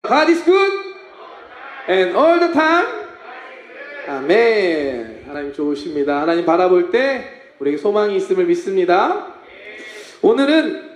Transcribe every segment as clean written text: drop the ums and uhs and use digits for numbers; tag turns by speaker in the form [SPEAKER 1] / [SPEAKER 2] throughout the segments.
[SPEAKER 1] God is good and all the time. 아멘. 하나님 좋으십니다. 하나님 바라볼 때 우리에게 소망이 있음을 믿습니다. 오늘은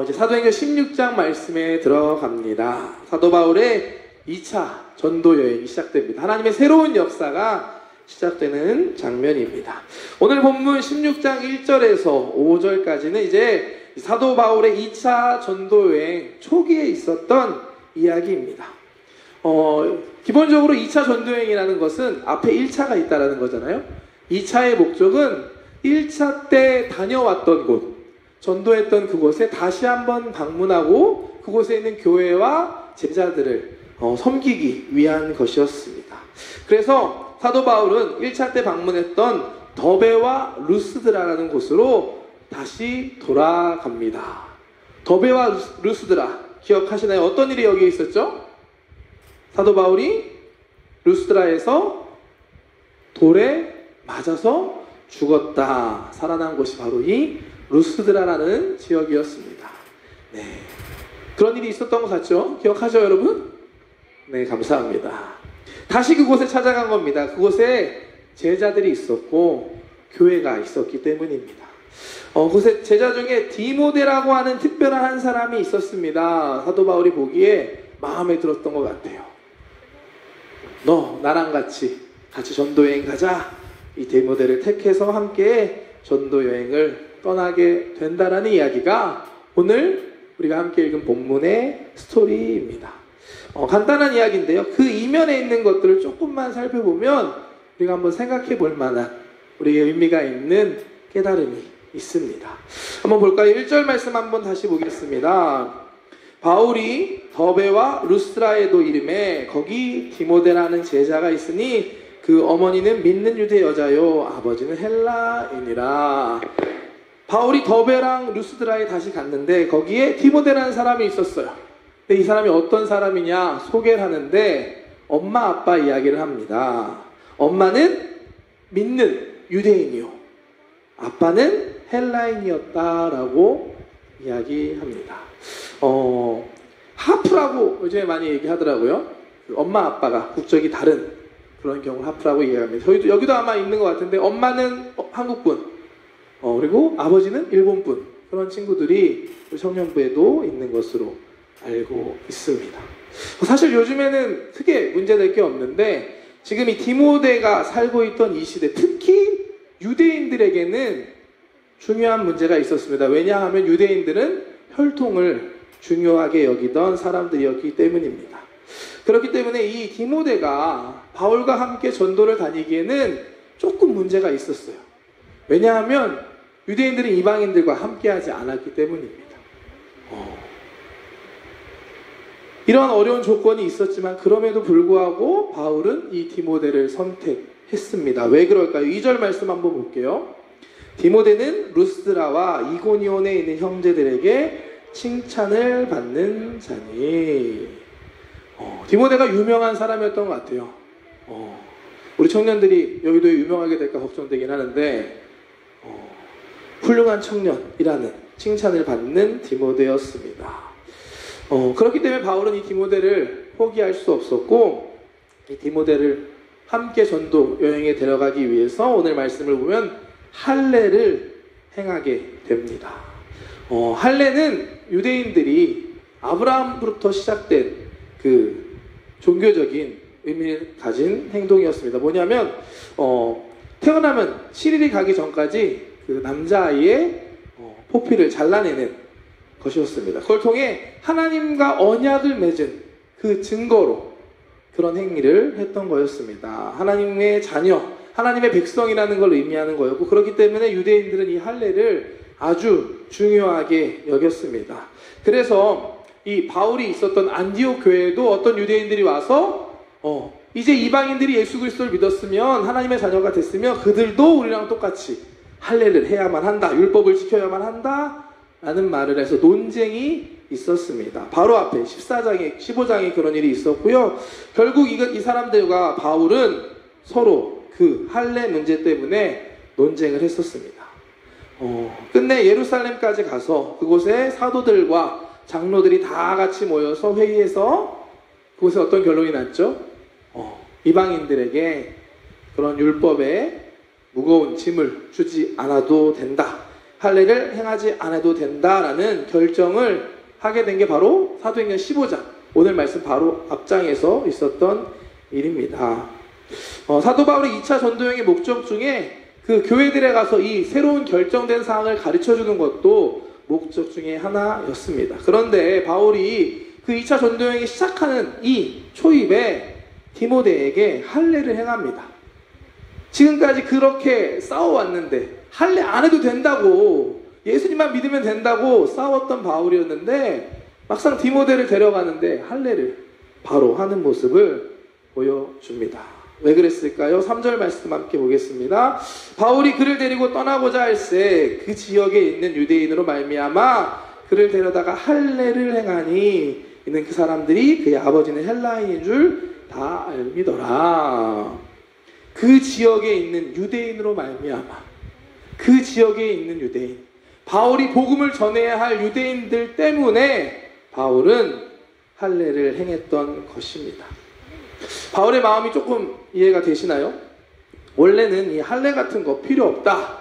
[SPEAKER 1] 이제 사도행전 16장 말씀에 들어갑니다. 사도 바울의 2차 전도 여행이 시작됩니다. 하나님의 새로운 역사가 시작되는 장면입니다. 오늘 본문 16장 1절에서 5절까지는 이제 사도 바울의 2차 전도 여행 초기에 있었던 이야기입니다. 기본적으로 2차 전도여행이라는 것은 앞에 1차가 있다는 거잖아요. 2차의 목적은 1차 때 다녀왔던 곳, 전도했던 그곳에 다시 한번 방문하고 그곳에 있는 교회와 제자들을 섬기기 위한 것이었습니다. 그래서 사도 바울은 1차 때 방문했던 더베와 루스드라라는 곳으로 다시 돌아갑니다. 더베와 루스드라 기억하시나요? 어떤 일이 여기에 있었죠? 사도 바울이 루스드라에서 돌에 맞아서 죽었다. 살아난 곳이 바로 이 루스드라라는 지역이었습니다. 네, 그런 일이 있었던 것 같죠? 기억하죠, 여러분? 네, 감사합니다. 다시 그곳에 찾아간 겁니다. 그곳에 제자들이 있었고 교회가 있었기 때문입니다. 그곳에 제자 중에 디모데라고 하는 특별한 한 사람이 있었습니다. 사도 바울이 보기에 마음에 들었던 것 같아요. 너 나랑 같이 전도여행 가자. 이 디모데를 택해서 함께 전도여행을 떠나게 된다라는 이야기가 오늘 우리가 함께 읽은 본문의 스토리입니다. 간단한 이야기인데요. 그 이면에 있는 것들을 조금만 살펴보면 우리가 한번 생각해 볼 만한 우리의 의미가 있는 깨달음이 있습니다. 한번 볼까요? 1절 말씀 한번 다시 보겠습니다. 바울이 더베와 루스드라에도 이름에 거기 디모데라는 제자가 있으니 그 어머니는 믿는 유대 여자요 아버지는 헬라인이라. 바울이 더베랑 루스드라에 다시 갔는데 거기에 디모데라는 사람이 있었어요. 근데 이 사람이 어떤 사람이냐 소개를 하는데 엄마 아빠 이야기를 합니다. 엄마는 믿는 유대인이요 아빠는 헬라인이었다라고 이야기합니다. 하프라고 요즘에 많이 얘기하더라고요. 엄마 아빠가 국적이 다른 그런 경우를 하프라고 얘기합니다. 저희도 여기도 아마 있는 것 같은데 엄마는 한국분, 그리고 아버지는 일본분, 그런 친구들이 청년부에도 있는 것으로 알고 있습니다. 사실 요즘에는 크게 문제될 게 없는데 지금 이 디모데가 살고 있던 이 시대, 특히 유대인들에게는 중요한 문제가 있었습니다. 왜냐하면 유대인들은 혈통을 중요하게 여기던 사람들이었기 때문입니다. 그렇기 때문에 이 디모데가 바울과 함께 전도를 다니기에는 조금 문제가 있었어요. 왜냐하면 유대인들은 이방인들과 함께하지 않았기 때문입니다. 이러한 어려운 조건이 있었지만 그럼에도 불구하고 바울은 이 디모데를 선택했습니다. 왜 그럴까요? 2절 말씀 한번 볼게요. 디모데는 루스드라와 이고니온에 있는 형제들에게 칭찬을 받는 자니. 디모데가 유명한 사람이었던 것 같아요. 우리 청년들이 여의도에 유명하게 될까 걱정되긴 하는데 훌륭한 청년이라는 칭찬을 받는 디모데였습니다. 그렇기 때문에 바울은 이 디모데를 포기할 수 없었고 이 디모데를 함께 전도 여행에 데려가기 위해서 오늘 말씀을 보면 할례를 행하게 됩니다. 할례는 유대인들이 아브라함부터 시작된 그 종교적인 의미를 가진 행동이었습니다. 뭐냐면 태어나면 7일이 가기 전까지 그 남자아이의 포피를 잘라내는 것이었습니다. 그걸 통해 하나님과 언약을 맺은 그 증거로 그런 행위를 했던 거였습니다. 하나님의 자녀, 하나님의 백성이라는 걸 의미하는 거였고 그렇기 때문에 유대인들은 이 할례를 아주 중요하게 여겼습니다. 그래서 이 바울이 있었던 안디옥 교회에도 어떤 유대인들이 와서 이제 이방인들이 예수 그리스도를 믿었으면 하나님의 자녀가 됐으면 그들도 우리랑 똑같이 할례를 해야만 한다, 율법을 지켜야만 한다 라는 말을 해서 논쟁이 있었습니다. 바로 앞에 14장에 15장에 그런 일이 있었고요. 결국 이 사람들과 바울은 서로 그 할례 문제 때문에 논쟁을 했었습니다. 끝내 예루살렘까지 가서 그곳에 사도들과 장로들이 다 같이 모여서 회의해서 그곳에 어떤 결론이 났죠? 이방인들에게 그런 율법의 무거운 짐을 주지 않아도 된다. 할례를 행하지 않아도 된다라는 결정을 하게 된 게 바로 사도행전 15장, 오늘 말씀 바로 앞장에서 있었던 일입니다. 사도 바울의 2차 전도여행의 목적 중에 그 교회들에 가서 이 새로운 결정된 사항을 가르쳐주는 것도 목적 중에 하나였습니다. 그런데 바울이 그 2차 전도여행이 시작하는 이 초입에 디모데에게 할례를 행합니다. 지금까지 그렇게 싸워왔는데 할례 안 해도 된다고, 예수님만 믿으면 된다고 싸웠던 바울이었는데 막상 디모데를 데려가는데 할례를 바로 하는 모습을 보여줍니다. 왜 그랬을까요? 3절 말씀 함께 보겠습니다. 바울이 그를 데리고 떠나고자 할새 그 지역에 있는 유대인으로 말미암아 그를 데려다가 할례를 행하니 이는 그 사람들이 그의 아버지는 헬라인인 줄 다 알미더라. 그 지역에 있는 유대인으로 말미암아, 그 지역에 있는 유대인, 바울이 복음을 전해야 할 유대인들 때문에 바울은 할례를 행했던 것입니다. 바울의 마음이 조금 이해가 되시나요? 원래는 이 할례 같은 거 필요 없다,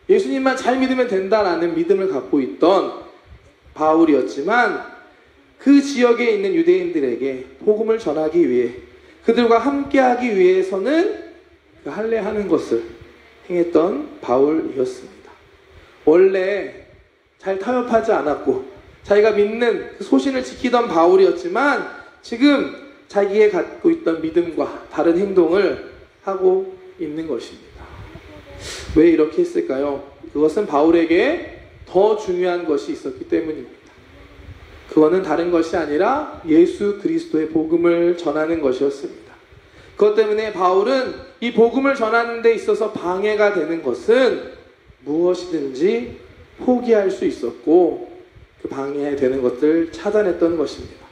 [SPEAKER 1] 예수님만 잘 믿으면 된다라는 믿음을 갖고 있던 바울이었지만 그 지역에 있는 유대인들에게 복음을 전하기 위해, 그들과 함께하기 위해서는 그 할례하는 것을 행했던 바울이었습니다. 원래 잘 타협하지 않았고 자기가 믿는 그 소신을 지키던 바울이었지만 지금 자기가 갖고 있던 믿음과 다른 행동을 하고 있는 것입니다. 왜 이렇게 했을까요? 그것은 바울에게 더 중요한 것이 있었기 때문입니다. 그거는 다른 것이 아니라 예수 그리스도의 복음을 전하는 것이었습니다. 그것 때문에 바울은 이 복음을 전하는 데 있어서 방해가 되는 것은 무엇이든지 포기할 수 있었고 그 방해되는 것들 찾아냈던 것입니다.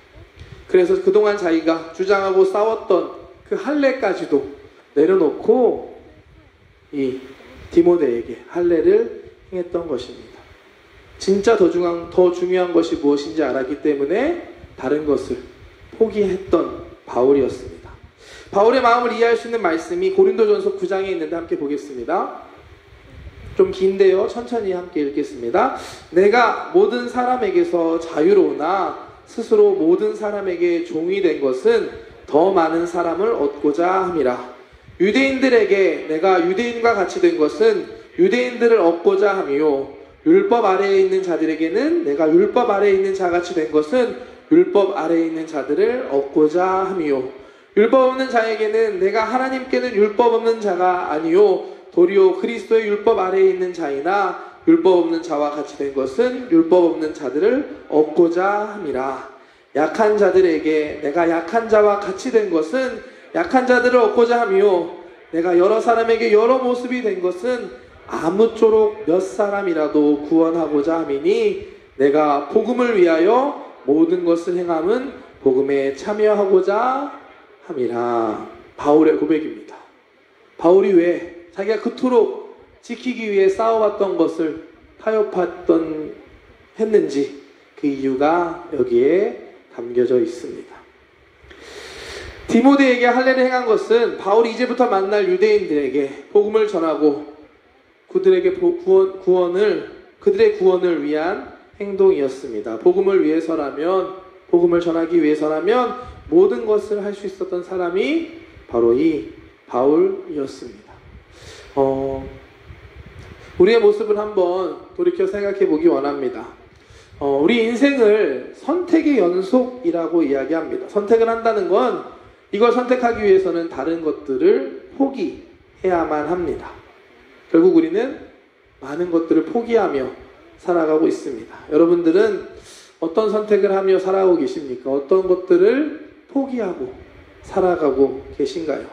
[SPEAKER 1] 그래서 그동안 자기가 주장하고 싸웠던 그 할례까지도 내려놓고 이 디모데에게 할례를 행했던 것입니다. 진짜 더 중요한 것이 무엇인지 알았기 때문에 다른 것을 포기했던 바울이었습니다. 바울의 마음을 이해할 수 있는 말씀이 고린도전서 9장에 있는데 함께 보겠습니다. 좀 긴데요, 천천히 함께 읽겠습니다. 내가 모든 사람에게서 자유로우나 스스로 모든 사람에게 종이 된 것은 더 많은 사람을 얻고자 함이라. 유대인들에게 내가 유대인과 같이 된 것은 유대인들을 얻고자 함이요, 율법 아래에 있는 자들에게는 내가 율법 아래에 있는 자같이 된 것은 율법 아래에 있는 자들을 얻고자 함이요, 율법 없는 자에게는 내가 하나님께는 율법 없는 자가 아니요 도리어 그리스도의 율법 아래에 있는 자이나 율법 없는 자와 같이 된 것은 율법 없는 자들을 얻고자 함이라. 약한 자들에게 내가 약한 자와 같이 된 것은 약한 자들을 얻고자 함이요, 내가 여러 사람에게 여러 모습이 된 것은 아무쪼록 몇 사람이라도 구원하고자 함이니 내가 복음을 위하여 모든 것을 행함은 복음에 참여하고자 함이라. 바울의 고백입니다. 바울이 왜 자기가 그토록 지키기 위해 싸워왔던 것을 했는지 그 이유가 여기에 담겨져 있습니다. 디모데에게 할례를 행한 것은 바울이 이제부터 만날 유대인들에게 복음을 전하고 그들의 구원을 위한 행동이었습니다. 복음을 위해서라면, 복음을 전하기 위해서라면 모든 것을 할 수 있었던 사람이 바로 이 바울이었습니다. 우리의 모습을 한번 돌이켜 생각해 보기 원합니다. 우리 인생을 선택의 연속이라고 이야기합니다. 선택을 한다는 건 이걸 선택하기 위해서는 다른 것들을 포기해야만 합니다. 결국 우리는 많은 것들을 포기하며 살아가고 있습니다. 여러분들은 어떤 선택을 하며 살아가고 계십니까? 어떤 것들을 포기하고 살아가고 계신가요?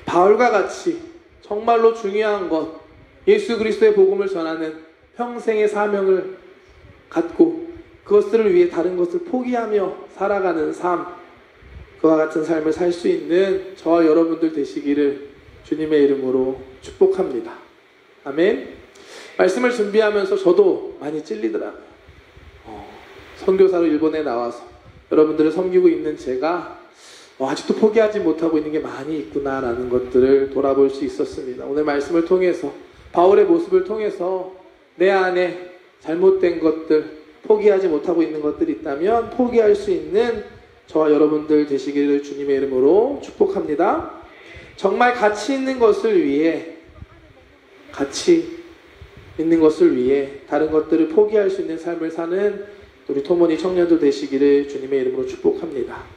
[SPEAKER 1] 바울과 같이 정말로 중요한 것, 예수 그리스도의 복음을 전하는 평생의 사명을 갖고 그것들을 위해 다른 것을 포기하며 살아가는 삶, 그와 같은 삶을 살 수 있는 저와 여러분들 되시기를 주님의 이름으로 축복합니다. 아멘. 말씀을 준비하면서 저도 많이 찔리더라고요. 선교사로 일본에 나와서 여러분들을 섬기고 있는 제가 아직도 포기하지 못하고 있는 게 많이 있구나라는 것들을 돌아볼 수 있었습니다. 오늘 말씀을 통해서, 바울의 모습을 통해서 내 안에 잘못된 것들, 포기하지 못하고 있는 것들이 있다면 포기할 수 있는 저와 여러분들 되시기를 주님의 이름으로 축복합니다. 정말 가치 있는 것을 위해, 다른 것들을 포기할 수 있는 삶을 사는 우리 토모니 청년들 되시기를 주님의 이름으로 축복합니다.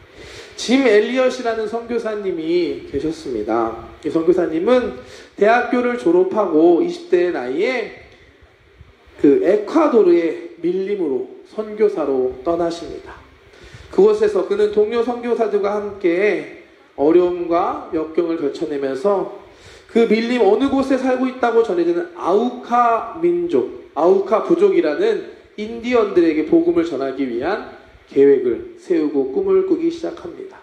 [SPEAKER 1] 짐 엘리엇이라는 선교사님이 계셨습니다. 이 선교사님은 대학교를 졸업하고 20대의 나이에 그 에콰도르의 밀림으로 선교사로 떠나십니다. 그곳에서 그는 동료 선교사들과 함께 어려움과 역경을 떨쳐내면서 그 밀림 어느 곳에 살고 있다고 전해지는 아우카 민족, 아우카 부족이라는 인디언들에게 복음을 전하기 위한 계획을 세우고 꿈을 꾸기 시작합니다.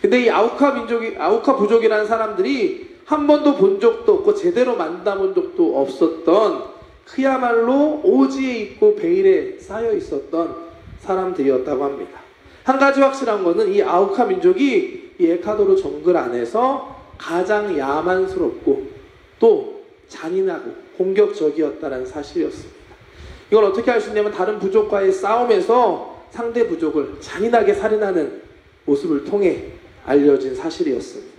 [SPEAKER 1] 근데 이 아우카 부족이라는 사람들이 한 번도 본 적도 없고 제대로 만나본 적도 없었던, 그야말로 오지에 있고 베일에 쌓여 있었던 사람들이었다고 합니다. 한 가지 확실한 것은 이 아우카 민족이 이 에콰도르 정글 안에서 가장 야만스럽고 또 잔인하고 공격적이었다는 사실이었습니다. 이걸 어떻게 알 수 있냐면 다른 부족과의 싸움에서 상대 부족을 잔인하게 살인하는 모습을 통해 알려진 사실이었습니다.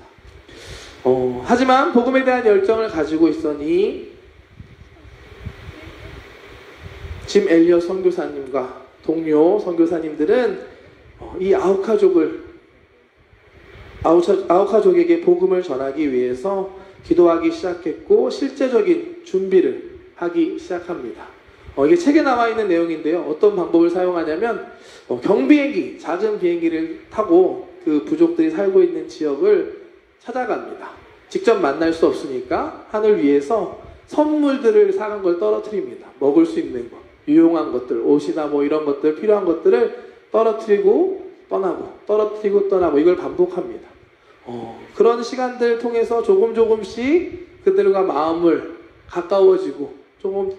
[SPEAKER 1] 하지만 복음에 대한 열정을 가지고 있었니 짐 엘리엇 선교사님과 동료 선교사님들은 이 아우카족에게 복음을 전하기 위해서 기도하기 시작했고 실제적인 준비를 하기 시작합니다. 이게 책에 나와 있는 내용인데요. 어떤 방법을 사용하냐면 경비행기, 작은 비행기를 타고 그 부족들이 살고 있는 지역을 찾아갑니다. 직접 만날 수 없으니까 하늘 위에서 선물들을 사간 걸 떨어뜨립니다. 먹을 수 있는 것, 유용한 것들, 옷이나 뭐 이런 것들, 필요한 것들을 떨어뜨리고 떠나고 이걸 반복합니다. 그런 시간들을 통해서 조금씩 그들과 마음을 가까워지고 조금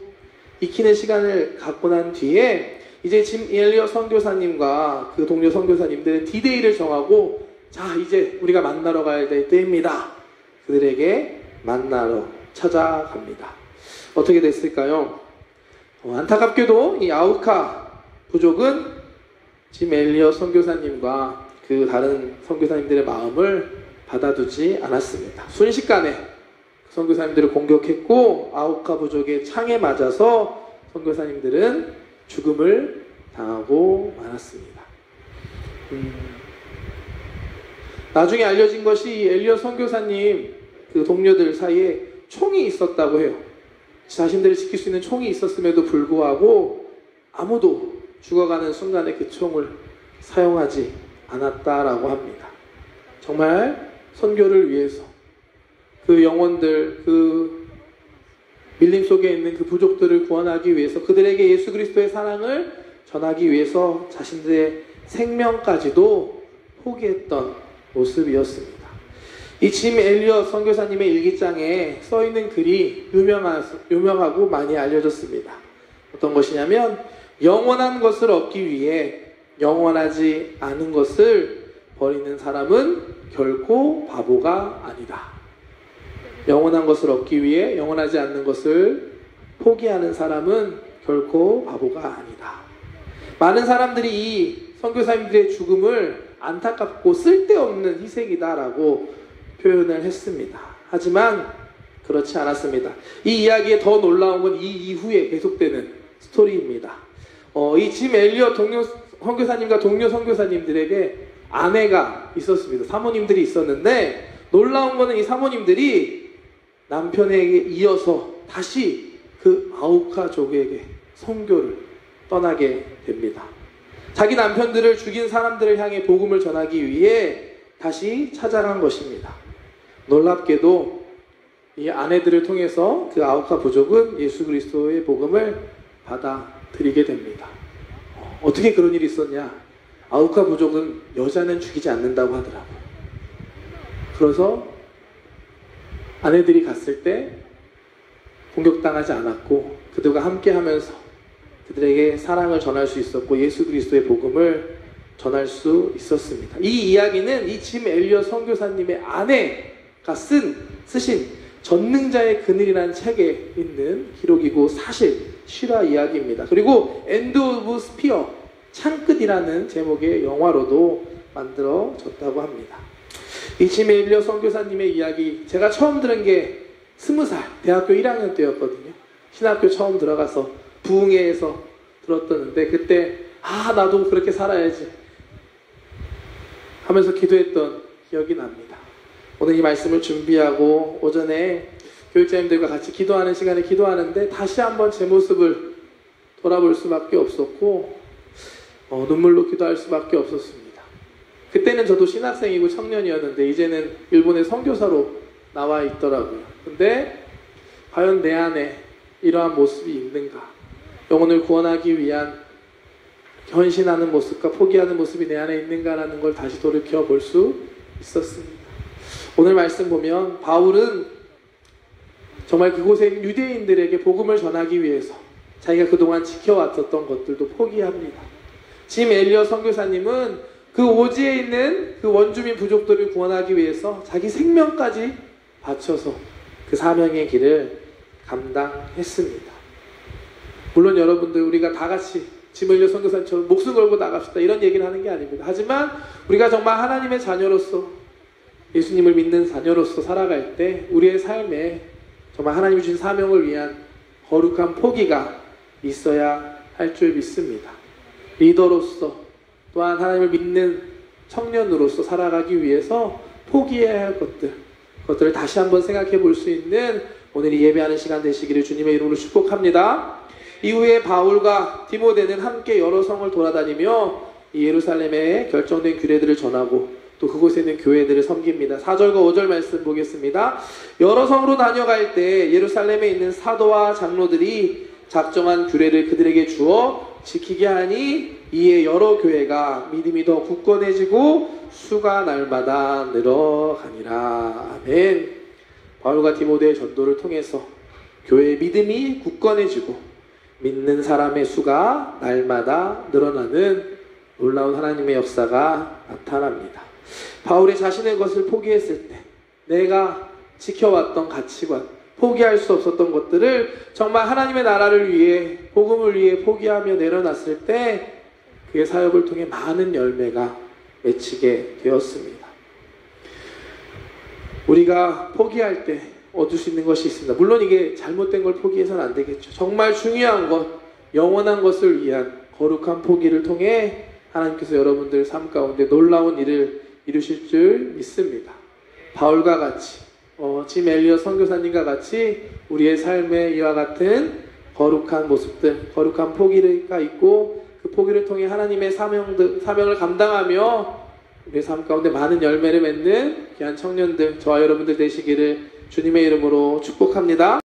[SPEAKER 1] 익히는 시간을 갖고 난 뒤에 이제 짐 엘리엇 선교사님과 그 동료 선교사님들은 디데이를 정하고, 자 이제 우리가 만나러 가야 될 때입니다. 그들에게 만나러 찾아갑니다. 어떻게 됐을까요? 안타깝게도 이 아우카 부족은 짐 엘리엇 선교사님과 그 다른 선교사님들의 마음을 받아두지 않았습니다. 순식간에 선교사님들을 공격했고 아우카 부족의 창에 맞아서 선교사님들은 죽음을 당하고 말았습니다. 나중에 알려진 것이 엘리엇 선교사님 그 동료들 사이에 총이 있었다고 해요. 자신들을 지킬 수 있는 총이 있었음에도 불구하고 아무도 죽어가는 순간에 그 총을 사용하지 않았다라고 합니다. 정말 선교를 위해서 그 영혼들, 그 밀림 속에 있는 그 부족들을 구원하기 위해서, 그들에게 예수 그리스도의 사랑을 전하기 위해서 자신들의 생명까지도 포기했던 모습이었습니다. 이 짐 엘리엇 선교사님의 일기장에 써있는 글이 유명하고 많이 알려졌습니다. 어떤 것이냐면, 영원한 것을 얻기 위해 영원하지 않은 것을 버리는 사람은 결코 바보가 아니다. 영원한 것을 얻기 위해 영원하지 않는 것을 포기하는 사람은 결코 바보가 아니다. 많은 사람들이 이 선교사님들의 죽음을 안타깝고 쓸데없는 희생이다라고 표현을 했습니다. 하지만 그렇지 않았습니다. 이 이야기에 더 놀라운 건 이 이후에 계속되는 스토리입니다. 이 짐 엘리엇 동료 선교사님과 동료 선교사님들에게 아내가 있었습니다. 사모님들이 있었는데, 놀라운 거는 이 사모님들이 남편에게 이어서 다시 그 아우카족에게 선교를 떠나게 됩니다. 자기 남편들을 죽인 사람들을 향해 복음을 전하기 위해 다시 찾아간 것입니다. 놀랍게도 이 아내들을 통해서 그 아우카 부족은 예수 그리스도의 복음을 받아들이게 됩니다. 어떻게 그런 일이 있었냐? 아우카 부족은 여자는 죽이지 않는다고 하더라고요. 그래서 아내들이 갔을 때 공격당하지 않았고 그들과 함께 하면서 그들에게 사랑을 전할 수 있었고 예수 그리스도의 복음을 전할 수 있었습니다. 이 이야기는 이 짐 엘리엇 선교사님의 아내가 쓰신 전능자의 그늘이라는 책에 있는 기록이고 사실 실화 이야기입니다. 그리고 엔드 오브 스피어, 창끝이라는 제목의 영화로도 만들어졌다고 합니다. 이 짐 엘리엇 선교사님의 이야기, 제가 처음 들은 게 20살 대학교 1학년 때였거든요. 신학교 처음 들어가서 부흥회에서 들었었는데 그때 나도 그렇게 살아야지 하면서 기도했던 기억이 납니다. 오늘 이 말씀을 준비하고 오전에 교육자님들과 같이 기도하는 시간에 기도하는데 다시 한번 제 모습을 돌아볼 수밖에 없었고 눈물로 기도할 수밖에 없었습니다. 그때는 저도 신학생이고 청년이었는데 이제는 일본의 선교사로 나와 있더라고요. 근데 과연 내 안에 이러한 모습이 있는가? 영혼을 구원하기 위한 헌신하는 모습과 포기하는 모습이 내 안에 있는가라는 걸 다시 돌이켜 볼 수 있었습니다. 오늘 말씀 보면 바울은 정말 그곳에 있는 유대인들에게 복음을 전하기 위해서 자기가 그동안 지켜왔었던 것들도 포기합니다. 짐 엘리엇 선교사님은 그 오지에 있는 그 원주민 부족들을 구원하기 위해서 자기 생명까지 바쳐서 그 사명의 길을 감당했습니다. 물론 여러분들 우리가 다 같이 짐 엘리엇 선교사님처럼 목숨 걸고 나갑시다 이런 얘기를 하는 게 아닙니다. 하지만 우리가 정말 하나님의 자녀로서 예수님을 믿는 자녀로서 살아갈 때 우리의 삶에 정말 하나님이 주신 사명을 위한 거룩한 포기가 있어야 할 줄 믿습니다. 리더로서 또한 하나님을 믿는 청년으로서 살아가기 위해서 포기해야 할 그것들을 다시 한번 생각해 볼 수 있는 오늘 이 예배하는 시간 되시기를 주님의 이름으로 축복합니다. 이후에 바울과 디모데는 함께 여러 성을 돌아다니며 이 예루살렘에 결정된 규례들을 전하고 또 그곳에 있는 교회들을 섬깁니다. 4절과 5절 말씀 보겠습니다. 여러 성으로 다녀갈 때 예루살렘에 있는 사도와 장로들이 작정한 규례를 그들에게 주어 지키게 하니 이에 여러 교회가 믿음이 더 굳건해지고 수가 날마다 늘어가니라. 아멘. 바울과 디모데의 전도를 통해서 교회의 믿음이 굳건해지고 믿는 사람의 수가 날마다 늘어나는 놀라운 하나님의 역사가 나타납니다. 바울이 자신의 것을 포기했을 때 내가 지켜왔던 가치관, 포기할 수 없었던 것들을 정말 하나님의 나라를 위해 복음을 위해 포기하며 내려놨을 때 그의 사역을 통해 많은 열매가 맺히게 되었습니다. 우리가 포기할 때 얻을 수 있는 것이 있습니다. 물론 이게 잘못된 걸 포기해서는 안 되겠죠. 정말 중요한 것, 영원한 것을 위한 거룩한 포기를 통해 하나님께서 여러분들 삶 가운데 놀라운 일을 이루실 줄 믿습니다. 바울과 같이 짐 엘리엇 선교사님과 같이 우리의 삶에 이와 같은 거룩한 모습들, 거룩한 포기가 있고 그 포기를 통해 하나님의 사명을 감당하며 우리의 삶 가운데 많은 열매를 맺는 귀한 청년들, 저와 여러분들 되시기를 주님의 이름으로 축복합니다.